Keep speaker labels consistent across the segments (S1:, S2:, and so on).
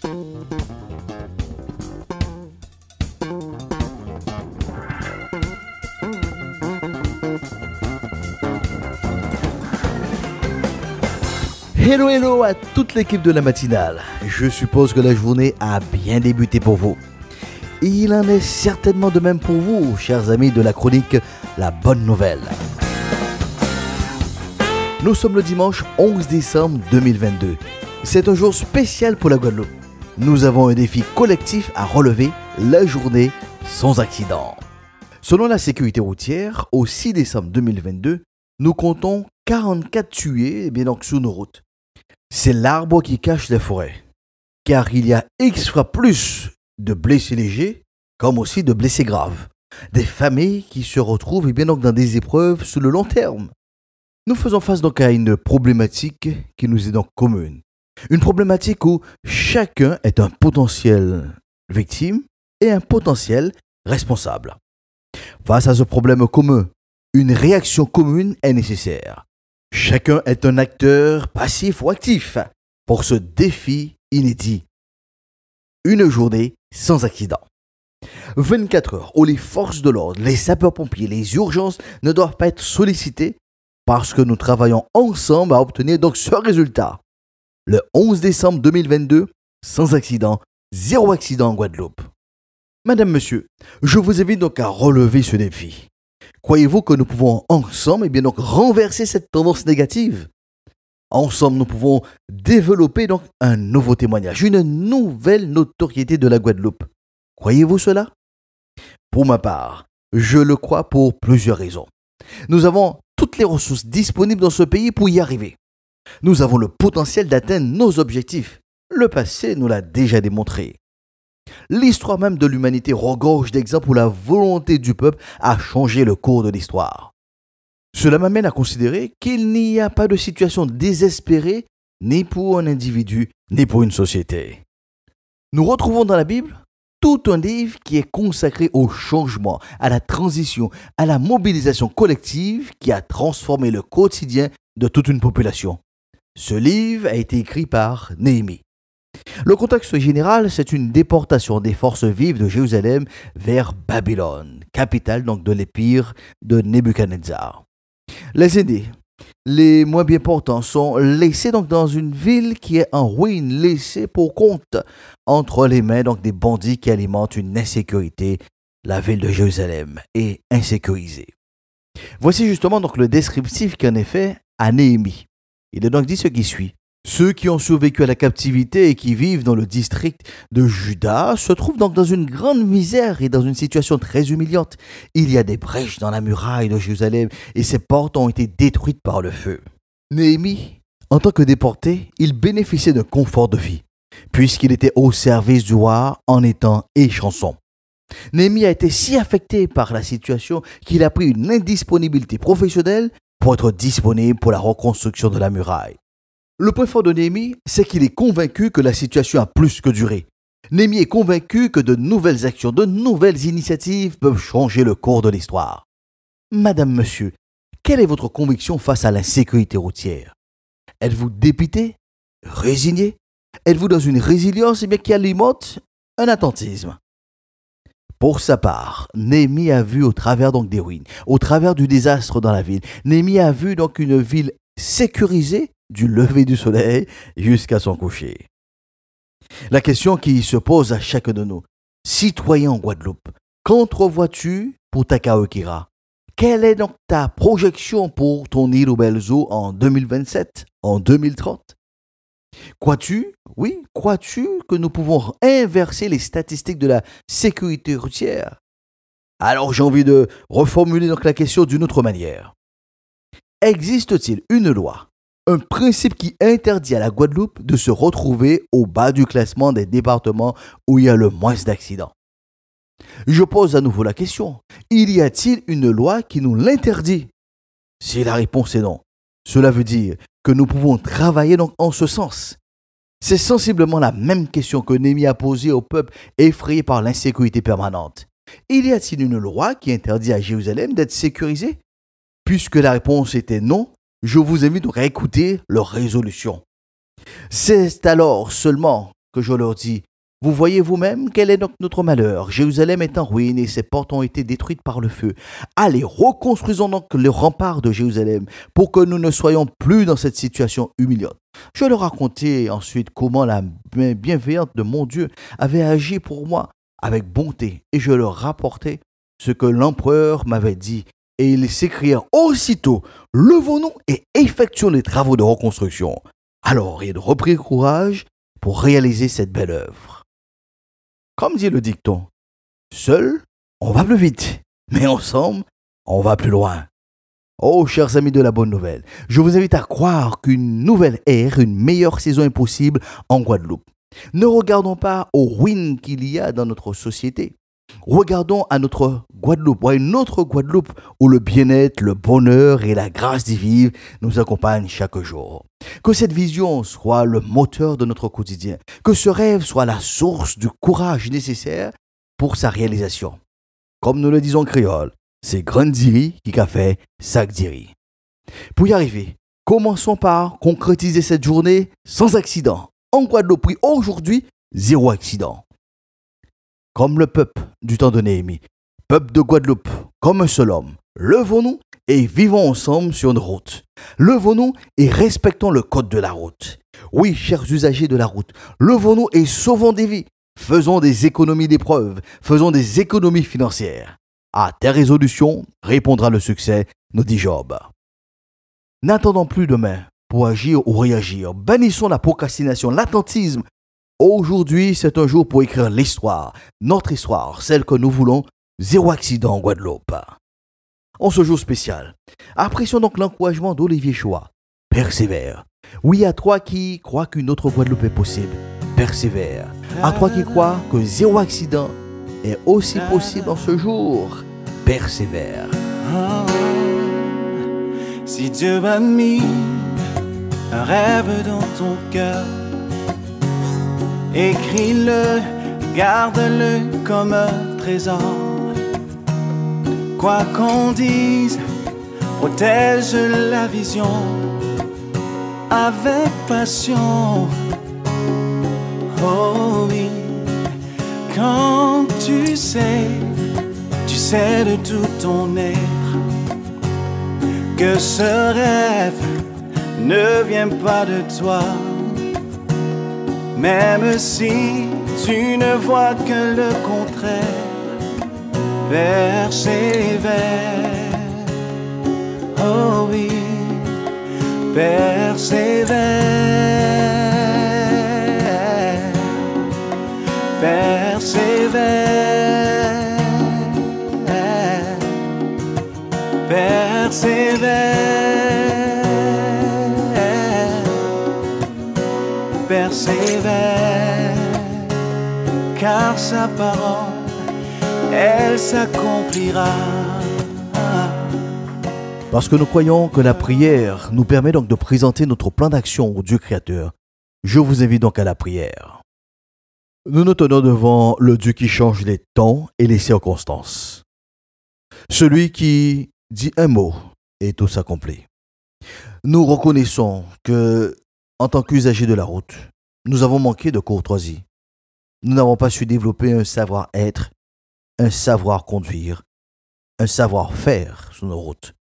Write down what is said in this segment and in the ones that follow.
S1: Hello hello à toute l'équipe de la matinale. Je suppose que la journée a bien débuté pour vous. Il en est certainement de même pour vous, chers amis de la chronique La Bonne Nouvelle. Nous sommes le dimanche 11 décembre 2022. C'est un jour spécial pour la Guadeloupe. Nous avons un défi collectif à relever, la journée sans accident. Selon la sécurité routière, au 6 décembre 2022, nous comptons 44 tués donc, sur nos routes. C'est l'arbre qui cache les forêts, car il y a X fois plus de blessés légers, comme aussi de blessés graves. Des familles qui se retrouvent donc, dans des épreuves sur le long terme. Nous faisons face donc à une problématique qui nous est donc commune. Une problématique où chacun est un potentiel victime et un potentiel responsable. Face à ce problème commun, une réaction commune est nécessaire. Chacun est un acteur passif ou actif pour ce défi inédit. Une journée sans accident. 24 heures où les forces de l'ordre, les sapeurs-pompiers, les urgences ne doivent pas être sollicités parce que nous travaillons ensemble à obtenir donc ce résultat. Le 11 décembre 2022, sans accident, zéro accident en Guadeloupe. Madame, monsieur, je vous invite donc à relever ce défi. Croyez-vous que nous pouvons ensemble donc renverser cette tendance négative? Ensemble, nous pouvons développer donc un nouveau témoignage, une nouvelle notoriété de la Guadeloupe. Croyez-vous cela? Pour ma part, je le crois pour plusieurs raisons. Nous avons toutes les ressources disponibles dans ce pays pour y arriver. Nous avons le potentiel d'atteindre nos objectifs. Le passé nous l'a déjà démontré. L'histoire même de l'humanité regorge d'exemples où la volonté du peuple a changé le cours de l'histoire. Cela m'amène à considérer qu'il n'y a pas de situation désespérée ni pour un individu ni pour une société. Nous retrouvons dans la Bible tout un livre qui est consacré au changement, à la transition, à la mobilisation collective qui a transformé le quotidien de toute une population. Ce livre a été écrit par Néhémie. Le contexte général, c'est une déportation des forces vives de Jérusalem vers Babylone, capitale donc de l'empire de Nebuchadnezzar. Les aînés, les moins bien portants, sont laissés donc dans une ville qui est en ruine, laissée pour compte entre les mains donc des bandits qui alimentent une insécurité. La ville de Jérusalem est insécurisée. Voici justement donc le descriptif qu'en est fait à Néhémie. Il est donc dit ce qui suit. Ceux qui ont survécu à la captivité et qui vivent dans le district de Juda se trouvent donc dans une grande misère et dans une situation très humiliante. Il y a des brèches dans la muraille de Jérusalem et ses portes ont été détruites par le feu. Néhémie, en tant que déporté, il bénéficiait d'un confort de vie, puisqu'il était au service du roi en étant échanson. Néhémie a été si affecté par la situation qu'il a pris une indisponibilité professionnelle pour être disponible pour la reconstruction de la muraille. Le point fort de Néhémie, c'est qu'il est convaincu que la situation a plus que duré. Néhémie est convaincu que de nouvelles actions, de nouvelles initiatives peuvent changer le cours de l'histoire. Madame, monsieur, quelle est votre conviction face à l'insécurité routière? Êtes-vous dépité? Résigné? Êtes-vous dans une résilience qui alimente un attentisme? Pour sa part, Néhémie a vu au travers donc des ruines, au travers du désastre dans la ville. Néhémie a vu donc une ville sécurisée du lever du soleil jusqu'à son coucher. La question qui se pose à chacun de nous, citoyen en Guadeloupe, qu'entrevois-tu pour Takaokira? Quelle est donc ta projection pour ton île aux belles eaux en 2027, en 2030? Crois-tu que nous pouvons inverser les statistiques de la sécurité routière? Alors j'ai envie de reformuler donc la question d'une autre manière. Existe-t-il une loi, un principe qui interdit à la Guadeloupe de se retrouver au bas du classement des départements où il y a le moins d'accidents? Je pose à nouveau la question. Y a-t-il une loi qui nous l'interdit? Si la réponse est non, cela veut dire que nous pouvons travailler donc en ce sens. C'est sensiblement la même question que Néhémie a posée au peuple effrayé par l'insécurité permanente. Y a-t-il une loi qui interdit à Jérusalem d'être sécurisée? Puisque la réponse était non, je vous invite donc à écouter leur résolution. C'est alors seulement que je leur dis, vous voyez vous-même quel est donc notre malheur. Jérusalem est en ruine et ses portes ont été détruites par le feu. Allez, reconstruisons donc le rempart de Jérusalem pour que nous ne soyons plus dans cette situation humiliante. Je leur racontais ensuite comment la main bienveillante de mon Dieu avait agi pour moi avec bonté et je leur rapportais ce que l'empereur m'avait dit. Et ils s'écrièrent aussitôt, levons-nous et effectuons les travaux de reconstruction. Alors ils reprirent courage pour réaliser cette belle œuvre. Comme dit le dicton, seul, on va plus vite, mais ensemble, on va plus loin. Oh, chers amis de la bonne nouvelle, je vous invite à croire qu'une nouvelle ère, une meilleure saison est possible en Guadeloupe. Ne regardons pas aux ruines qu'il y a dans notre société. Regardons à notre Guadeloupe, ou à une autre Guadeloupe où le bien-être, le bonheur et la grâce divine nous accompagnent chaque jour. Que cette vision soit le moteur de notre quotidien, que ce rêve soit la source du courage nécessaire pour sa réalisation. Comme nous le disons en créole, c'est grand diri qui a fait sac diri. Pour y arriver, commençons par concrétiser cette journée sans accident. En Guadeloupe, aujourd'hui, 0 accident. Comme le peuple du temps de Néhémie, peuple de Guadeloupe, comme un seul homme, levons-nous et vivons ensemble sur une route. Levons-nous et respectons le code de la route. Oui, chers usagers de la route, levons-nous et sauvons des vies. Faisons des économies d'épreuves, faisons des économies financières. À tes résolutions répondra le succès, nous dit Job. N'attendons plus demain pour agir ou réagir. Bannissons la procrastination, l'attentisme. Aujourd'hui, c'est un jour pour écrire l'histoire, notre histoire, celle que nous voulons, 0 accident en Guadeloupe. En ce jour spécial, apprécions donc l'encouragement d'Olivier Choix. Persévère. Oui, à toi qui crois qu'une autre Guadeloupe est possible, persévère. À toi qui crois que 0 accident est aussi possible en ce jour, persévère.
S2: Si Dieu a mis un rêve dans ton cœur, écris-le, garde-le comme un trésor. Quoi qu'on dise, protège la vision avec passion. Oh oui, quand tu sais de tout ton être que ce rêve ne vient pas de toi. Même si tu ne vois que le contraire, persévère. Oh oui, persévère. Persévère. Persévère. Persévère, car sa parole, elle s'accomplira.
S1: Parce que nous croyons que la prière nous permet donc de présenter notre plan d'action au Dieu créateur, je vous invite donc à la prière. Nous nous tenons devant le Dieu qui change les temps et les circonstances. Celui qui dit un mot et tout s'accomplit. Nous reconnaissons que en tant qu'usagers de la route, nous avons manqué de courtoisie. Nous n'avons pas su développer un savoir-être, un savoir-conduire, un savoir-faire sur nos routes.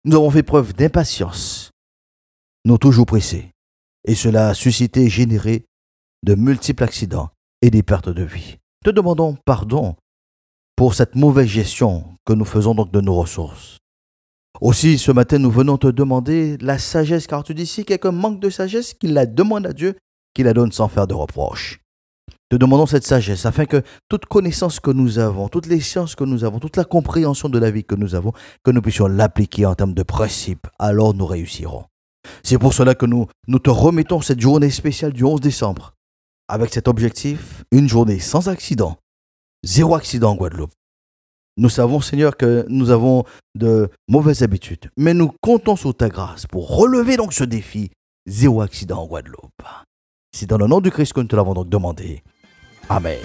S1: Nous avons fait preuve d'impatience, nous toujours pressés, et cela a suscité et généré de multiples accidents et des pertes de vie. Te demandons pardon pour cette mauvaise gestion que nous faisons donc de nos ressources. Aussi, ce matin, nous venons te demander la sagesse, car tu dis si quelqu'un manque de sagesse, qu'il la demande à Dieu, qu'il la donne sans faire de reproches. Te demandons cette sagesse afin que toute connaissance que nous avons, toutes les sciences que nous avons, toute la compréhension de la vie que nous avons, que nous puissions l'appliquer en termes de principes, alors nous réussirons. C'est pour cela que nous te remettons cette journée spéciale du 11 décembre, avec cet objectif, une journée sans accident, 0 accident en Guadeloupe. Nous savons, Seigneur, que nous avons de mauvaises habitudes, mais nous comptons sur ta grâce pour relever donc ce défi, 0 accident en Guadeloupe. C'est dans le nom du Christ que nous te l'avons donc demandé. Amen.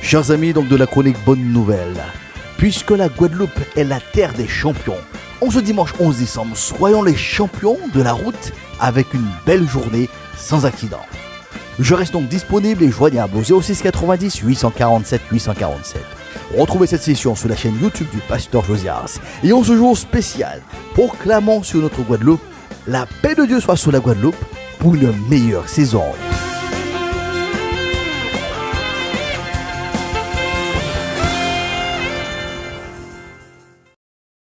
S1: Chers amis donc de la chronique Bonne Nouvelle, puisque la Guadeloupe est la terre des champions, en ce dimanche 11 décembre, soyons les champions de la route avec une belle journée sans accident. Je reste donc disponible et joignable au 06 90 847 847. Retrouvez cette session sur la chaîne YouTube du Pasteur Josias. Et en ce jour spécial, proclamons sur notre Guadeloupe: la paix de Dieu soit sur la Guadeloupe pour une meilleure saison.